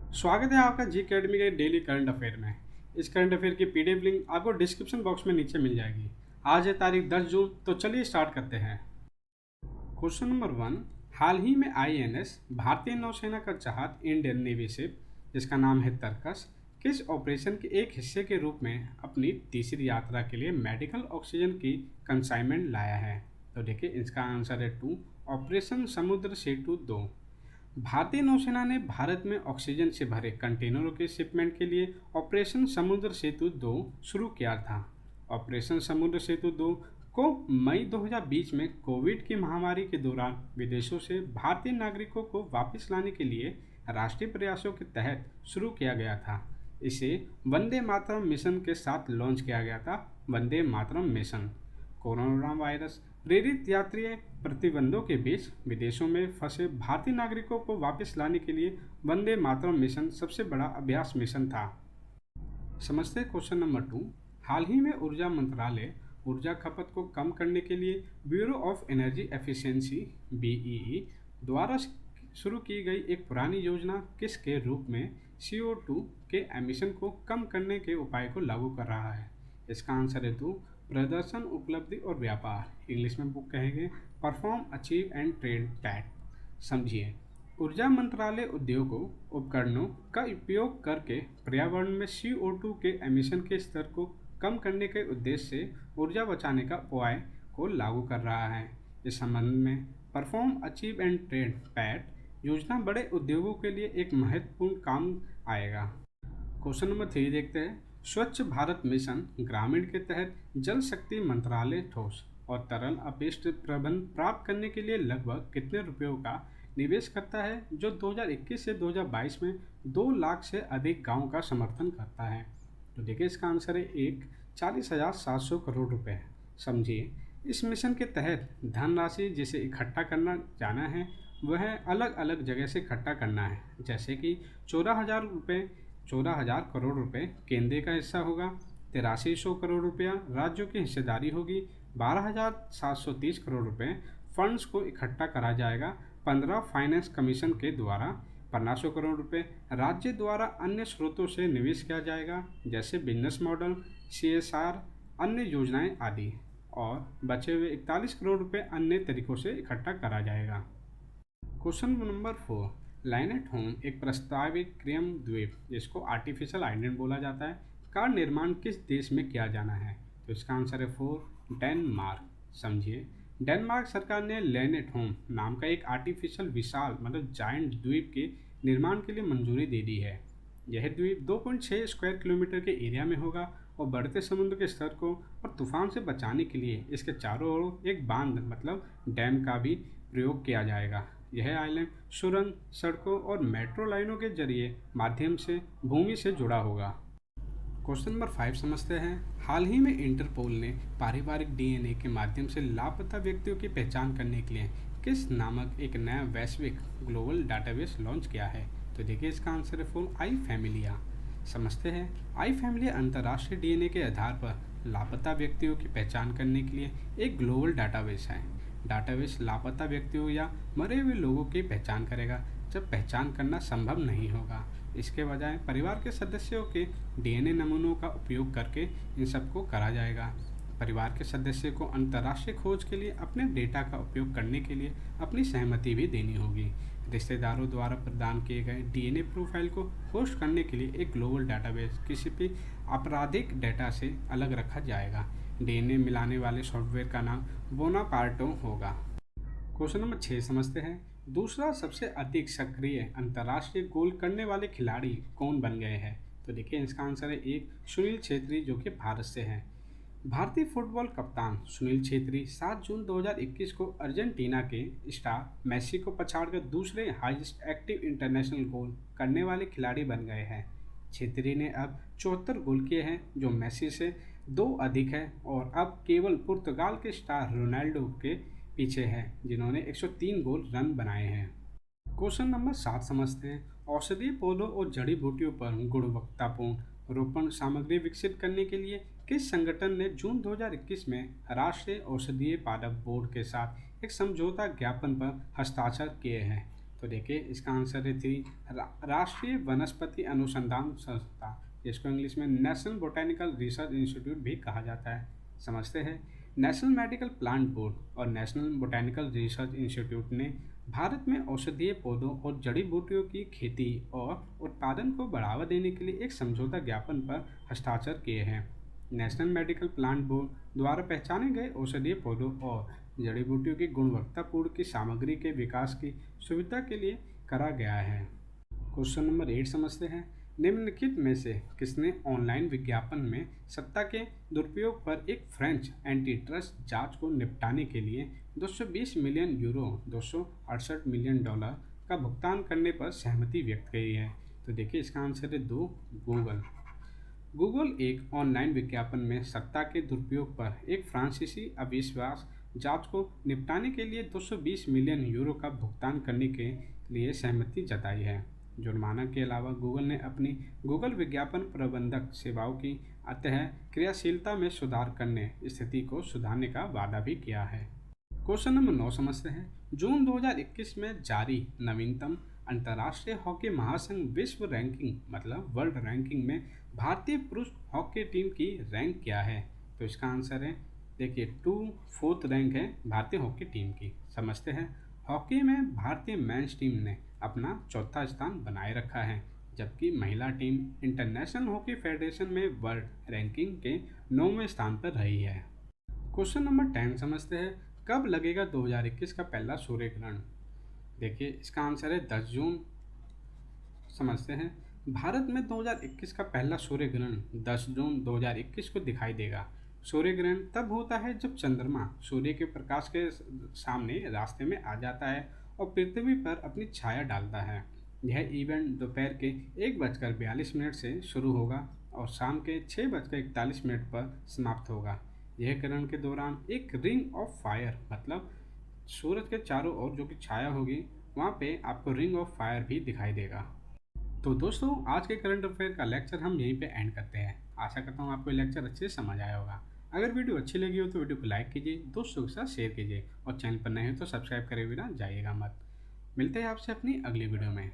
स्वागत है आपका जी अकेडमी के डेली करंट अफेयर में। इस करंट अफेयर की पीडीएफ लिंक आपको डिस्क्रिप्शन बॉक्स में नीचे मिल जाएगी। आज है तारीख 10 जून, तो चलिए स्टार्ट करते हैं। Question number 1। हाल ही में आईएनएस भारतीय नौसेना का जहाज इंडियन नेवी शिप, जिसका नाम है तरकस, किस ऑपरेशन के एक हिस्से के रूप में अपनी तीसरी यात्रा के लिए मेडिकल ऑक्सीजन की कंसाइनमेंट लाया है? तो देखिए, इसका आंसर है 2, ऑपरेशन समुद्र सेतु 2। भारतीय नौसेना ने भारत में ऑक्सीजन से भरे कंटेनरों के शिपमेंट के लिए ऑपरेशन समुद्र सेतु 2 शुरू किया था। ऑपरेशन समुद्र सेतु 2 को मई 2020 में कोविड की महामारी के दौरान विदेशों से भारतीय नागरिकों को वापस लाने के लिए राष्ट्रीय प्रयासों के तहत शुरू किया गया था। इसे वंदे मातरम मिशन के साथ लॉन्च किया गया था। Vande Mataram mission corona virus प्रेरित यात्रीय प्रतिबंधों के बीच विदेशों में फंसे भारतीय नागरिकों को वापस लाने के लिए वंदे मातरम मिशन सबसे बड़ा अभ्यास मिशन था। समझते हैं क्वेश्चन नंबर 2। हाल ही में ऊर्जा मंत्रालय ऊर्जा खपत को कम करने के लिए bureau of energy efficiency BEE द्वारा शुरू की गई एक पुरानी योजना किसके रूप में CO2 के एमिशन को कम करने के उपाय को लागू कर रहा है? इसका आंसर है 2, प्रदर्शन, उपलब्धि और व्यापार। इंग्लिश में बुक कहेंगे perform, achieve and trade PAT. समझिए, ऊर्जा मंत्रालय उद्योगों उपकरणों का उपयोग करके पर्यावरण में CO2 के एमिशन के स्तर को कम करने के उद्देश्य से ऊर्जा बचाने का उपाय को लागू कर रहा है। इस संबंध में perform, achieve and trade PAT योजना बड़े उद्योगों के लिए एक महत्वपूर्ण काम आएगा। क्वेश्चन नंबर 3 देखते हैं। स्वच्छ भारत मिशन ग्रामीण के तहत जल शक्ति मंत्रालय ठोस और तरल अपशिष्ट प्रबंधन प्राप्त करने के लिए लगभग कितने रुपयों का निवेश करता है, जो 2021 से 2022 में 2 लाख से अधिक गांव का समर्थन करता है? तो देखिए, इसका आंसर है 1, 40,700 करोड़ रुपए। समझिए, इस मिशन के तहत धनराशि जिसे इकट्ठा करना जाना है वह अलग अलग जगह से इकट्ठा करना है, जैसे कि 14,000 करोड़ रुपए केंद्र का हिस्सा होगा, 8300 करोड़ रुपया राज्यों की हिस्सेदारी होगी, 12,730 करोड़ रुपए फंड्स को इकट्ठा करा जाएगा, 15 फाइनेंस कमीशन के द्वारा 1500 करोड़ रुपए राज्य द्वारा अन्य स्रोतों से निवेश किया जाएगा, जैसे बिजनेस मॉडल, CSR, अन्य योजनाएं आदि, और बचे हुए 41 करोड़ रुपए अन्य तरीकों से इकट्ठा करा जाएगा। Question number 4। Line at home एक प्रस्तावित क्रियम द्वीप, जिसको आर्टिफिशियल आइलैंड बोला जाता है, का निर्माण किस देश में किया जाना है? तो इसका आंसर है 4, डेनमार्क। समझिए, डेनमार्क सरकार ने लैंड एट होम नाम का एक आर्टिफिशियल विशाल जायंट द्वीप के निर्माण के लिए मंजूरी दे दी है। यह द्वीप 2.6 स्क्वायर किलोमीटर के एरिया में होगा और बढ़ते समुद्र के स्तर को और तूफान से बचाने के लिए इसके चारों ओर एक बांध डैम का भी प्रयोग किया जाएगा। यह आइलैंड सुरंग, सड़कों और मेट्रो लाइनों के जरिए माध्यम से भूमि से जुड़ा होगा। क्वेश्चन नंबर 5 समझते हैं। हाल ही में इंटरपोल ने पारिवारिक DNA के माध्यम से लापता व्यक्तियों की पहचान करने के लिए किस नामक एक नया वैश्विक ग्लोबल डाटाबेस लॉन्च किया है? तो देखिए, इसका आंसर है 4, आई फैमिलिया। समझते हैं, आई फैमिलिया अंतर्राष्ट्रीय DNA के आधार पर लापता व्यक्तियों की पहचान करने के लिए एक ग्लोबल डाटाबेस है। डाटाबेस लापता व्यक्तियों या मरे हुए लोगों की पहचान करेगा जब पहचान करना संभव नहीं होगा। इसके बजाय परिवार के सदस्यों के DNA नमूनों का उपयोग करके इन सबको करा जाएगा। परिवार के सदस्य को अंतर्राष्ट्रीय खोज के लिए अपने डेटा का उपयोग करने के लिए अपनी सहमति भी देनी होगी। रिश्तेदारों द्वारा प्रदान किए गए DNA प्रोफाइल को होस्ट करने के लिए एक ग्लोबल डाटाबेस किसी भी आपराधिक डेटा से अलग रखा जाएगा। DNA मिलाने वाले सॉफ्टवेयर का नाम बोनापार्टो होगा। क्वेश्चन नंबर 6 समझते हैं। दूसरा सबसे अधिक सक्रिय अंतर्राष्ट्रीय गोल करने वाले खिलाड़ी कौन बन गए हैं? तो देखिए, इसका आंसर है 1, सुनील छेत्री, जो कि भारत से हैं। भारतीय फुटबॉल कप्तान सुनील छेत्री 7 जून 2021 को अर्जेंटीना के स्टार मेसी को पछाड़कर दूसरे हाईएस्ट एक्टिव इंटरनेशनल गोल करने वाले खिलाड़ी बन गए हैं। छेत्री ने अब 74 गोल किए हैं, जो मेसी से 2 अधिक है, और अब केवल पुर्तगाल के स्टार रोनाल्डो के पीछे है, जिन्होंने 103 गोल रन बनाए हैं। क्वेश्चन नंबर 7 समझते हैं। औषधीय पौधों और जड़ी बूटियों पर गुणवत्तापूर्ण रोपण सामग्री विकसित करने के लिए किस संगठन ने जून 2021 में राष्ट्रीय औषधीय पादप बोर्ड के साथ एक समझौता ज्ञापन पर हस्ताक्षर किए हैं? तो देखिए इसका आंसर है 3 राष्ट्रीय वनस्पति अनुसंधान संस्था, जिसको इंग्लिश में नेशनल बोटेनिकल रिसर्च इंस्टीट्यूट भी कहा जाता है। समझते हैं। नेशनल मेडिकल प्लांट बोर्ड और नेशनल बोटेनिकल रिसर्च इंस्टीट्यूट ने भारत में औषधीय पौधों और जड़ी बूटियों की खेती और उत्पादन को बढ़ावा देने के लिए एक समझौता ज्ञापन पर हस्ताक्षर किए हैं। नेशनल मेडिकल प्लांट बोर्ड द्वारा पहचाने गए औषधीय पौधों और जड़ी बूटियों की गुणवत्तापूर्ण की सामग्री के विकास की सुविधा के लिए करा गया है। क्वेश्चन नंबर 8 समझते हैं। निम्नलिखित में से किसने ऑनलाइन विज्ञापन में सत्ता के दुरुपयोग पर एक फ्रेंच एंटी ट्रस्ट जांच को निपटाने के लिए 220 मिलियन यूरो $268 मिलियन का भुगतान करने पर सहमति व्यक्त की है? तो देखिए इसका आंसर है 2 गूगल। गूगल एक ऑनलाइन विज्ञापन में सत्ता के दुरुपयोग पर एक फ्रांसीसी अविश्वास जांच को निपटाने के लिए 220 मिलियन यूरो का भुगतान करने के लिए सहमति जताई है। जुर्माना के अलावा गूगल ने अपनी गूगल विज्ञापन प्रबंधक सेवाओं की अंतः क्रियाशीलता में सुधार करने स्थिति को सुधारने का वादा भी किया है। क्वेश्चन नंबर 9 समझते हैं। जून 2021 में जारी नवीनतम अंतर्राष्ट्रीय हॉकी महासंघ विश्व रैंकिंग मतलब वर्ल्ड रैंकिंग में भारतीय पुरुष हॉकी टीम की रैंक क्या है? तो इसका आंसर है देखिए 4th रैंक है भारतीय हॉकी टीम की। समझते हैं। हॉकी में भारतीय मेंस टीम ने अपना 4था स्थान बनाए रखा है, जबकि महिला टीम इंटरनेशनल हॉकी फेडरेशन में वर्ल्ड रैंकिंग के 9वें स्थान पर रही है। क्वेश्चन नंबर 10 समझते हैं। कब लगेगा 2021 का पहला सूर्य ग्रहण? देखिए इसका आंसर है 10 जून। समझते हैं। भारत में 2021 का पहला सूर्य ग्रहण 10 जून 2021 को दिखाई देगा। सूर्य ग्रहण तब होता है जब चंद्रमा सूर्य के प्रकाश के सामने रास्ते में आ जाता है और पृथ्वी पर अपनी छाया डालता है। यह इवेंट दोपहर के 1:42 से शुरू होगा और शाम के 6:41 पर समाप्त होगा। यह ग्रहण के दौरान एक रिंग ऑफ फायर मतलब सूरज के चारों ओर जो कि छाया होगी वहाँ पे आपको रिंग ऑफ फायर भी दिखाई देगा। तो दोस्तों आज के करंट अफेयर का लेक्चर हम यहीं पे एंड करते हैं। आशा करता हूँ आपको लेक्चर अच्छे से समझ आया होगा। अगर वीडियो अच्छी लगी हो तो वीडियो को लाइक कीजिए, दोस्तों के साथ शेयर कीजिए और चैनल पर नए हो तो सब्सक्राइब करे बिना जाइएगा मत। मिलते हैं आपसे अपनी अगली वीडियो में।